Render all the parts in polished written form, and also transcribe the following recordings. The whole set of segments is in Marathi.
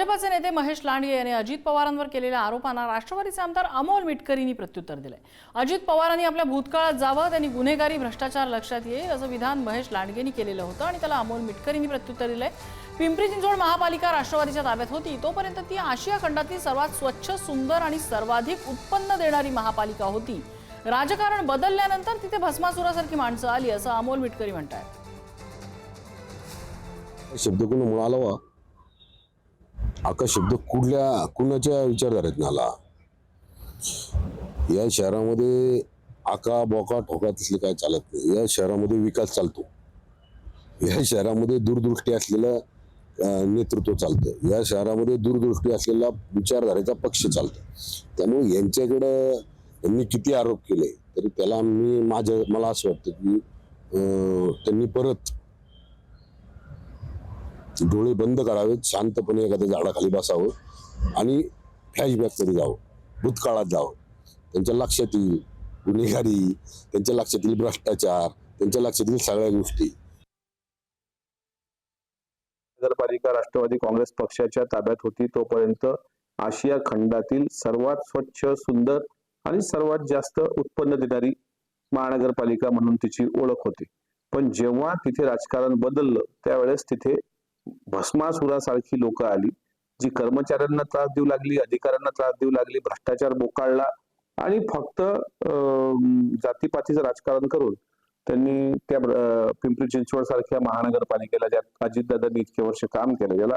भाजपचे नेते महेश लांडगे यांनी अजित पवारांवर केलेल्या आरोपांना राष्ट्रवादीचे आमदार अमोल मिटकरींनी प्रत्युत्तर दिले। अजित पवारांनी आपल्या भूतकाळात जावं, त्यांनी गुन्हेगारी भ्रष्टाचार लक्षात येईल असं विधान महेश लांडगेंनी केलेलं होतं आणि त्याला अमोल मिटकरींनी प्रत्युत्तर दिलंय। पिंपरी चिंचवड महापालिका राष्ट्रवादीच्या ताब्यात होती तोपर्यंत ती आशिया खंडातली सर्वात स्वच्छ, सुंदर आणि सर्वाधिक उत्पन्न देणारी महापालिका होती। राजकारण बदलल्यानंतर तिथे भस्मासुरासारखी माणसं आली असं अमोल मिटकरी म्हणतात। शब्द कोण म्हणाला आका शब्द कुणाच्या विचारधारेतून आला। या शहरामध्ये आका बोका ठोका तसले काय चालत नाही। या शहरामध्ये विकास चालतो। या शहरामध्ये दूरदृष्टी असलेलं नेतृत्व चालतं। या शहरामध्ये दूरदृष्टी असलेला विचारधारेचा पक्ष चालतो। त्यामुळे यांनी किती आरोप केले तरी त्याला मला असं वाटतं की त्यांनी परत डोळे बंद करावेत, शांतपणे एखाद्या झाडाखाली बसावं आणि फ्लॅशबॅक मध्ये जावं, भूतकाळात जावं। त्यांच्या लक्षात येईल गुन्हेगारी, त्यांच्या लक्षात येईल भ्रष्टाचार, त्यांच्या लक्षात येईल सगळ्या गोष्टी। नगरपालिका राष्ट्रवादी काँग्रेस पक्षाच्या ताब्यात होती तोपर्यंत आशिया खंडातील सर्वात स्वच्छ, सुंदर आणि सर्वात जास्त उत्पन्न देणारी महानगरपालिका म्हणून तिची ओळख होती। पण जेव्हा तिथे राजकारण बदललं त्यावेळेस तिथे भस्मासुरासारखी लोक आली, जी कर्मचाऱ्यांना त्रास देऊ लागली, अधिकाऱ्यांना त्रास देऊ लागली, भ्रष्टाचार बोकाळला आणि फक्त जातीपातीचं राजकारण करून त्यांनी त्या पिंपरी चिंचवड सारख्या महानगरपालिकेला, ज्यात अजितदादांनी इतके वर्ष काम केलं, ज्याला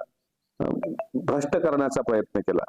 भ्रष्ट करण्याचा प्रयत्न केला।